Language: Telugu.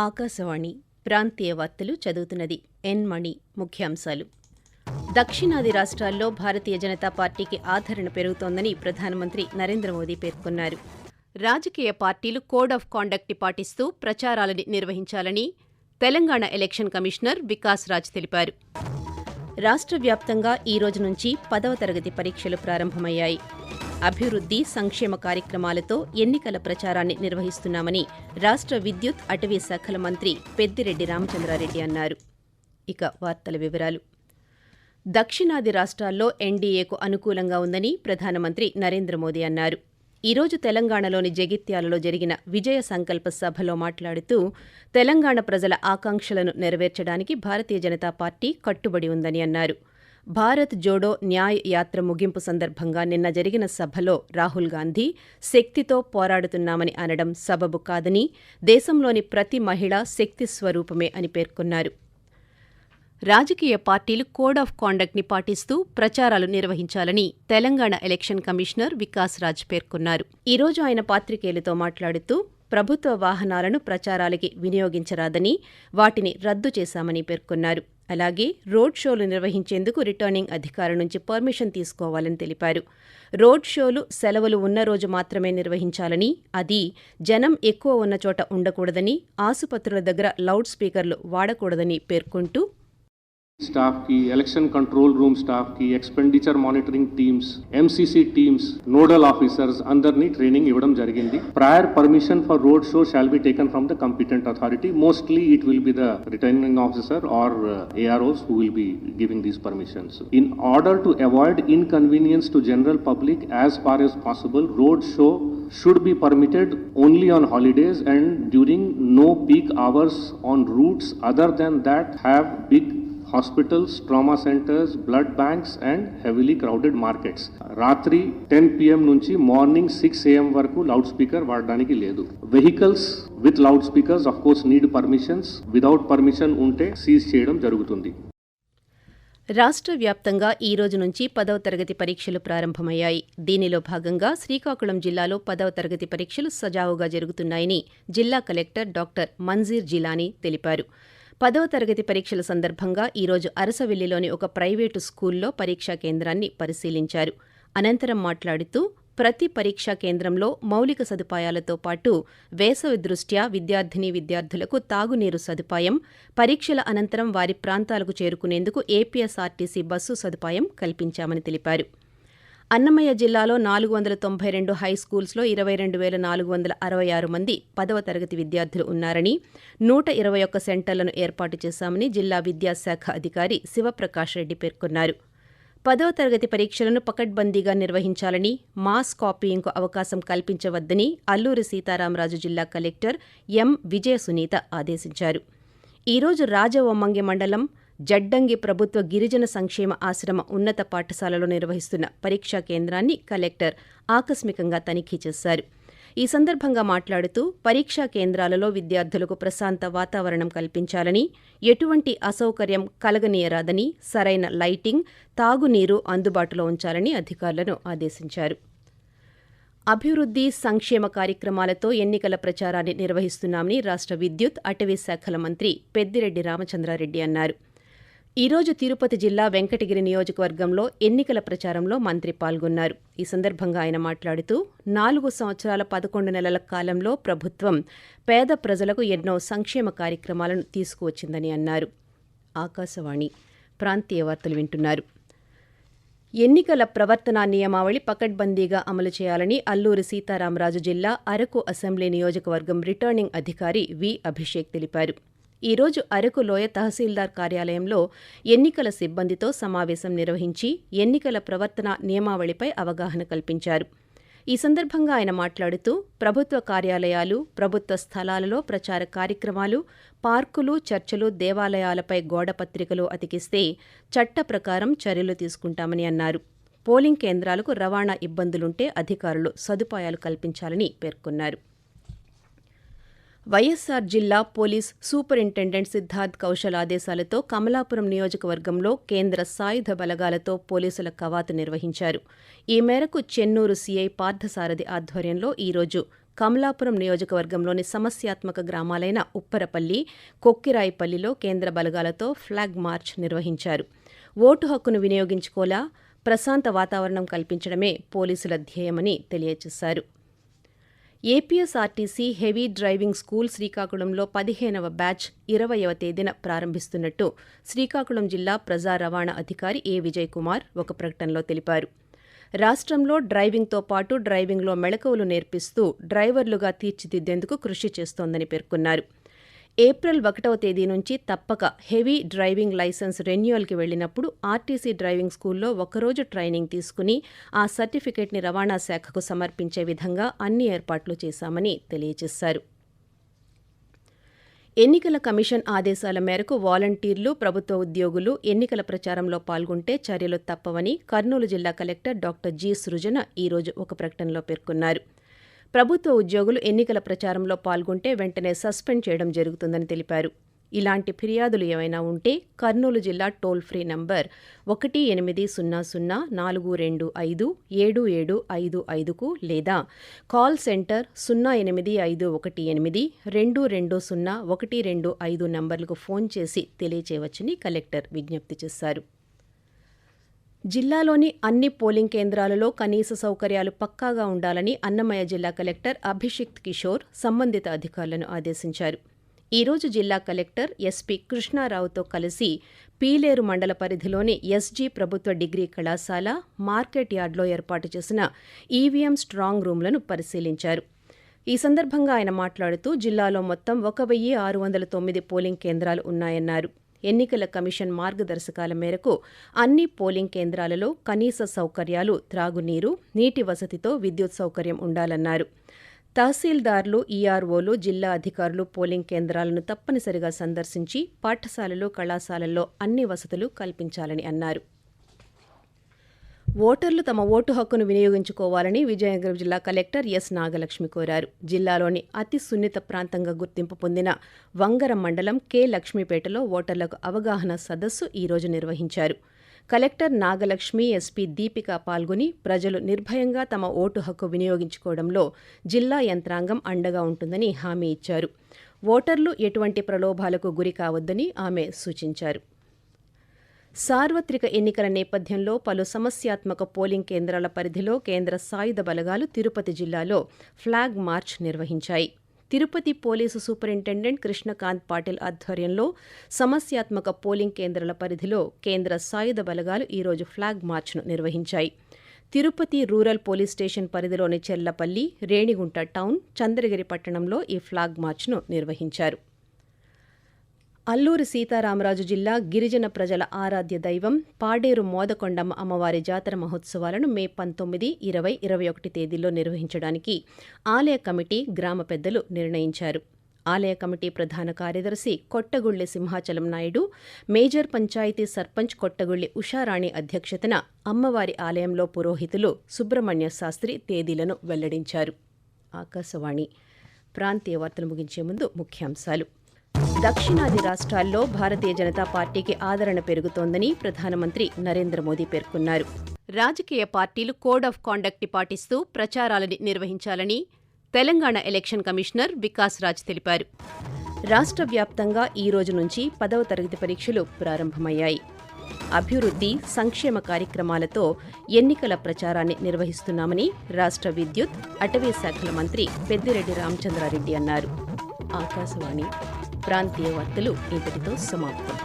ఆకాశవాణి ప్రాంతీయ వార్తలు చదువుతున్నది ఎన్ మణి. ముఖ్యాంశాలు. దక్షిణాది రాష్ట్రాల్లో భారతీయ జనతా పార్టీకి ఆదరణ పెరుగుతోందని ప్రధానమంత్రి నరేంద్ర మోదీ పేర్కొన్నారు. రాజకీయ పార్టీలు కోడ్ ఆఫ్ కాండక్ట్ని పాటిస్తూ ప్రచారాలను నిర్వహించాలని తెలంగాణ ఎలక్షన్ కమిషనర్ వికాస్ రాజ్ తెలిపారు. రాష్ట్ర వ్యాప్తంగా ఈ రోజు నుంచి 10వ తరగతి పరీక్షలు ప్రారంభమయ్యాయి. అభివృద్ధి, సంక్షేమ కార్యక్రమాలతో ఎన్నికల ప్రచారాన్ని నిర్వహిస్తున్నామని రాష్ట్ర విద్యుత్, అటవీ శాఖల మంత్రి పెద్దిరెడ్డి రామచంద్రారెడ్డి అన్నారు. ఇక వార్తల వివరాలు. దక్షిణాది రాష్ట్రాల్లో ఎన్డీఏకు అనుకూలంగా ఉందని ప్రధానమంత్రి నరేంద్ర మోదీ అన్నారు. ఈ రోజు తెలంగాణలోని జగిత్యాలలో జరిగిన విజయ సంకల్ప సభలో మాట్లాడుతూ తెలంగాణ ప్రజల ఆకాంక్షలను నెరవేర్చడానికి భారతీయ జనతా పార్టీ కట్టుబడి ఉందని అన్నారు. భారత్ జోడో న్యాయ్ యాత్ర ముగింపు సందర్భంగా నిన్న జరిగిన సభలో రాహుల్ గాంధీ శక్తితో పోరాడుతున్నామని అనడం సబబు కాదని, దేశంలోని ప్రతి మహిళ శక్తి స్వరూపమే అని పేర్కొన్నారు. రాజకీయ పార్టీలు కోడ్ ఆఫ్ కాండక్ట్ని పాటిస్తూ ప్రచారాలు నిర్వహించాలని తెలంగాణ ఎలక్షన్ కమిషనర్ వికాస్ రాజ్ పేర్కొన్నారు. ఈ రోజు ఆయన పాత్రికేయులతో మాట్లాడుతూ ప్రభుత్వ వాహనాలను ప్రచారాలకి వినియోగించరాదని, వాటిని రద్దు చేశామని పేర్కొన్నారు. అలాగే రోడ్ షోలు నిర్వహించేందుకు రిటర్నింగ్ అధికారి నుంచి పర్మిషన్ తీసుకోవాలని తెలిపారు. రోడ్ షోలు సెలవులు ఉన్న రోజు మాత్రమే నిర్వహించాలని, అది జనం ఎక్కువ ఉన్న చోట ఉండకూడదని, ఆసుపత్రుల దగ్గర లౌడ్ స్పీకర్లు వాడకూడదని పేర్కొంటూ స్టాఫ్ కి, ఎలక్షన్ కంట్రోల్ రూమ్ స్టాఫ్ కి, expenditure monitoring teams, MCC teams, nodal officers అందరినీ ట్రైనింగ్ ఇవ్వడం జరిగింది. Prior permission for road show shall be taken from the competent authority. Mostly it will be the returning officer or AROs who will be giving these permissions. In order to avoid inconvenience to general public as far as possible, road show should be permitted only on holidays and during no peak hours on routes other than that have big hospitals, trauma centers, blood banks and heavily crowded markets. రాత్రి 10 PM నుంచి మార్నింగ్ 6 AM వరకు లౌడ్ స్పీకర్ వాడడానికి లేదు. Vehicles with loud speakers of course need permissions. Without permission ఉంటే సీజ్ చేయడం జరుగుతుంది. రాష్ట్ర వ్యాప్తంగా ఈ రోజు నుంచి 10వ తరగతి పరీక్షలు ప్రారంభమయ్యాయి. దీనిలో భాగంగా శ్రీకాకుళం జిల్లాలో 10వ తరగతి పరీక్షలు సజావుగా జరుగుతున్నాయని జిల్లా కలెక్టర్ డాక్టర్ మంజీర్ జిలానీ తెలిపారు. 10వ తరగతి పరీక్షల సందర్భంగా ఈ రోజు అరసవెల్లిలోని ఒక ప్రైవేటు స్కూల్లో పరీక్షా కేంద్రాన్ని పరిశీలించారు. అనంతరం మాట్లాడుతూ ప్రతి పరీక్షా కేంద్రంలో మౌలిక సదుపాయాలతో పాటు వేసవి దృష్ట్యా విద్యార్థులకు తాగునీరు సదుపాయం, పరీక్షల అనంతరం వారి ప్రాంతాలకు చేరుకునేందుకు ఏపీఎస్ఆర్టీసీ బస్సు సదుపాయం కల్పించామని తెలిపారు. అన్నమయ్య జిల్లాలో 492 హైస్కూల్స్లో 22,466 మంది 10వ తరగతి విద్యార్థులు ఉన్నారని, 121 సెంటర్లను ఏర్పాటు చేశామని జిల్లా విద్యాశాఖ అధికారి శివప్రకాష్ రెడ్డి పేర్కొన్నారు. 10వ తరగతి పరీక్షలను పకడ్బందీగా నిర్వహించాలని, మాస్ కాపీయింగ్కు అవకాశం కల్పించవద్దని అల్లూరి సీతారామరాజు జిల్లా కలెక్టర్ ఎం. విజయ సునీత ఆదేశించారు. ఈ రోజు రాజవొమ్మంగి మండలం జడ్డంగి ప్రభుత్వ గిరిజన సంక్షేమ ఆశ్రమ ఉన్నత పాఠశాలలో నిర్వహిస్తున్న పరీక్షా కేంద్రాన్ని కలెక్టర్ ఆకస్మికంగా తనిఖీ చేశారు. ఈ సందర్భంగా మాట్లాడుతూ పరీక్షా కేంద్రాలలో విద్యార్థులకు ప్రశాంత వాతావరణం కల్పించాలని, ఎటువంటి అసౌకర్యం కలగనీయరాదని, సరైన లైటింగ్, తాగునీరు అందుబాటులో ఉంచాలని అధికారులను ఆదేశించారు. అభివృద్ధి, సంక్షేమ కార్యక్రమాలతో ఎన్నికల ప్రచారాన్ని నిర్వహిస్తున్నామని రాష్ట్ర విద్యుత్, అటవీ శాఖల మంత్రి పెద్దిరెడ్డి రామచంద్రారెడ్డి అన్నారు. ఈ రోజు తిరుపతి జిల్లా వెంకటగిరి నియోజకవర్గంలో ఎన్నికల ప్రచారంలో మంత్రి పాల్గొన్నారు. ఈ సందర్భంగా ఆయన మాట్లాడుతూ 4 సంవత్సరాల 11 నెలల కాలంలో ప్రభుత్వం పేద ప్రజలకు ఎన్నో సంక్షేమ కార్యక్రమాలను తీసుకువచ్చిందని అన్నారు. ఆకాశవాణి ప్రాంతీయ వార్తలు వింటున్నారు. ఎన్నికల ప్రవర్తనా నియమావళి పకడ్బందీగా అమలు చేయాలని అల్లూరి సీతారామరాజు జిల్లా అరకు అసెంబ్లీ నియోజకవర్గం రిటర్నింగ్ అధికారి వి. అభిషేక్ తెలిపారు. ఈ రోజు అరకు లోయ తహసీల్దార్ కార్యాలయంలో ఎన్నికల సిబ్బందితో సమావేశం నిర్వహించి ఎన్నికల ప్రవర్తన నియమావళిపై అవగాహన కల్పించారు. ఈ సందర్భంగా ఆయన మాట్లాడుతూ ప్రభుత్వ కార్యాలయాలు, ప్రభుత్వ స్థలాలలో ప్రచార కార్యక్రమాలు, పార్కులు, చర్చలు, దేవాలయాలపై గోడపత్రికలు అతికిస్తే చట్ట ప్రకారం చర్యలు తీసుకుంటామని అన్నారు. పోలింగ్ కేంద్రాలకు రవాణా ఇబ్బందులుంటే అధికారులు సదుపాయాలు కల్పించాలని పేర్కొన్నారు. వైఎస్సార్ జిల్లా పోలీస్ సూపరింటెండెంట్ సిద్ధార్థ్ కౌశల్ ఆదేశాలతో కమలాపురం నియోజకవర్గంలో కేంద్ర సాయుధ బలగాలతో పోలీసుల కవాతు నిర్వహించారు. ఈ మేరకు చెన్నూరు సీఐ పార్థసారథి ఆధ్వర్యంలో ఈరోజు కమలాపురం నియోజకవర్గంలోని సమస్యాత్మక గ్రామాలైన ఉప్పరపల్లి, కొక్కిరాయిపల్లిలో కేంద్ర బలగాలతో ఫ్లాగ్ మార్చ్ నిర్వహించారు. ఓటు హక్కును వినియోగించుకోలా ప్రశాంత వాతావరణం కల్పించడమే పోలీసుల ధ్యేయమని తెలియజేశారు. ఏపీఎస్ఆర్టీసీ హెవీ డ్రైవింగ్ స్కూల్ శ్రీకాకుళంలో 15వ బ్యాచ్ 20వ తేదీన ప్రారంభిస్తున్నట్టు శ్రీకాకుళం జిల్లా ప్రజా రవాణా అధికారి ఏ విజయ్ కుమార్ ఒక ప్రకటనలో తెలిపారు. రాష్ట్రంలో డ్రైవింగ్తో పాటు డ్రైవింగ్లో మెళకువలు నేర్పిస్తూ డ్రైవర్లుగా తీర్చిదిద్దేందుకు కృషి చేస్తోందని పేర్కొన్నారు. ఏప్రిల్ 1వ తేదీ నుంచి తప్పక హెవీ డ్రైవింగ్ లైసెన్స్ రెన్యువల్కి వెళ్లినప్పుడు ఆర్టీసీ డ్రైవింగ్ స్కూల్లో ఒకరోజు ట్రైనింగ్ తీసుకుని ఆ సర్టిఫికెట్ని రవాణా శాఖకు సమర్పించే విధంగా అన్ని ఏర్పాట్లు చేశామని తెలియజేశారు. ఎన్నికల కమిషన్ ఆదేశాల మేరకు వాలంటీర్లు, ప్రభుత్వ ఉద్యోగులు ఎన్నికల ప్రచారంలో పాల్గొంటే చర్యలు తప్పవని కర్నూలు జిల్లా కలెక్టర్ డాక్టర్ జి. సృజన ఈరోజు ఒక ప్రకటనలో పేర్కొన్నారు. ప్రభుత్వ ఉద్యోగులు ఎన్నికల ప్రచారంలో పాల్గొంటే వెంటనే సస్పెండ్ చేయడం జరుగుతుందని తెలిపారు. ఇలాంటి ఫిర్యాదులు ఏవైనా ఉంటే కర్నూలు జిల్లా టోల్ ఫ్రీ నంబర్ 1800-425-7755కు లేదా కాల్ సెంటర్ 08518-220-125 నంబర్లకు ఫోన్ చేసి తెలియచేయవచ్చని కలెక్టర్ విజ్ఞప్తి చేశారు. జిల్లాలోని అన్ని పోలింగ్ కేంద్రాలలో కనీస సౌకర్యాలు పక్కాగా ఉండాలని అన్నమయ్య జిల్లా కలెక్టర్ అభిషిక్త్ కిషోర్ సంబంధిత అధికారులను ఆదేశించారు. ఈరోజు జిల్లా కలెక్టర్ ఎస్పీ కృష్ణారావుతో కలిసి పీలేరు మండల పరిధిలోని ఎస్జీ ప్రభుత్వ డిగ్రీ కళాశాల, మార్కెట్ యార్డ్లో ఏర్పాటు చేసిన ఈవీఎం స్ట్రాంగ్ రూమ్లను పరిశీలించారు. ఈ సందర్భంగా ఆయన మాట్లాడుతూ జిల్లాలో మొత్తం 1609 పోలింగ్ కేంద్రాలు ఉన్నాయన్నారు. ఎన్నికల కమిషన్ మార్గదర్శకాల మేరకు అన్ని పోలింగ్ కేంద్రాలలో కనీస సౌకర్యాలు, త్రాగునీరు, నీటి వసతితో విద్యుత్ సౌకర్యం ఉండాలన్నారు. తహసీల్దార్లు, ఈఆర్ఓలు, జిల్లా అధికారులు పోలింగ్ కేంద్రాలను తప్పనిసరిగా సందర్శించి పాఠశాలలు, కళాశాలల్లో అన్ని వసతులు కల్పించాలని అన్నారు. ఓటర్లు తమ ఓటు హక్కును వినియోగించుకోవాలని విజయనగరం జిల్లా కలెక్టర్ ఎస్. నాగలక్ష్మి కోరారు. జిల్లాలోని అతి సున్నిత ప్రాంతంగా గుర్తింపు పొందిన వంగరం మండలం కె. లక్ష్మీపేటలో ఓటర్లకు అవగాహన సదస్సు ఈరోజు నిర్వహించారు. కలెక్టర్ నాగలక్ష్మి, ఎస్పీ దీపిక పాల్గొని ప్రజలు నిర్భయంగా తమ ఓటు హక్కు వినియోగించుకోవడంలో జిల్లా యంత్రాంగం అండగా ఉంటుందని హామీ ఇచ్చారు. ఓటర్లు ఎటువంటి ప్రలోభాలకు గురి కావద్దని ఆమె సూచించారు. సార్వత్రిక ఎన్నికల నేపథ్యంలో పలు సమస్యాత్మక పోలింగ్ కేంద్రాల పరిధిలో కేంద్ర సాయుధ బలగాలు తిరుపతి జిల్లాలో ఫ్లాగ్ మార్చ్ నిర్వహించాయి. తిరుపతి పోలీసు సూపరింటెండెంట్ కృష్ణకాంత్ పాటిల్ ఆధ్వర్యంలో సమస్యాత్మక పోలింగ్ కేంద్రాల పరిధిలో కేంద్ర సాయుధ బలగాలు ఈరోజు ఫ్లాగ్ మార్చ్ను నిర్వహించాయి. తిరుపతి రూరల్ పోలీస్ స్టేషన్ పరిధిలోని చెర్లపల్లి, రేణిగుంట టౌన్, చంద్రగిరి పట్టణంలో ఈ ఫ్లాగ్ మార్చ్ను నిర్వహించారు. అల్లూరి సీతారామరాజు జిల్లా గిరిజన ప్రజల ఆరాధ్య దైవం పాడేరు మోదకొండమ్మ అమ్మవారి జాతర మహోత్సవాలను మే 19, 20, 21 తేదీల్లో నిర్వహించడానికి ఆలయ కమిటీ, గ్రామ పెద్దలు నిర్ణయించారు. ఆలయ కమిటీ ప్రధాన కార్యదర్శి కొట్టగుళ్లి సింహాచలం నాయుడు, మేజర్ పంచాయతీ సర్పంచ్ కొట్టగుళ్లి ఉషారాణి అధ్యక్షతన అమ్మవారి ఆలయంలో పురోహితులు సుబ్రహ్మణ్య శాస్త్రి తేదీలను వెల్లడించారు. ఆకాశవాణి ప్రాంతీయ వార్తలు ముగించే ముందు ముఖ్యాంశాలు. దక్షిణాది రాష్ట్రాల్లో భారతీయ జనతా పార్టీకి ఆదరణ పెరుగుతోందని ప్రధానమంత్రి నరేంద్ర మోదీ పేర్కొన్నారు. రాజకీయ పార్టీలు కోడ్ ఆఫ్ కాండక్ట్ని పాటిస్తూ ప్రచారాలని నిర్వహించాలని తెలంగాణ ఎలక్షన్ కమిషనర్ వికాస్ రాజ్ తెలిపారు. రాష్ట్ర వ్యాప్తంగా ఈ రోజు నుంచి 10వ తరగతి పరీక్షలు ప్రారంభమయ్యాయి. అభివృద్ధి, సంక్షేమ కార్యక్రమాలతో ఎన్నికల ప్రచారాన్ని నిర్వహిస్తున్నామని రాష్ట్ర విద్యుత్, అటవీ శాఖల మంత్రి పెద్దిరెడ్డి రామచంద్రారెడ్డి అన్నారు. ఆకాశవాణి ప్రాంతీయ వార్తలు ఇంతటితో సమాప్తం.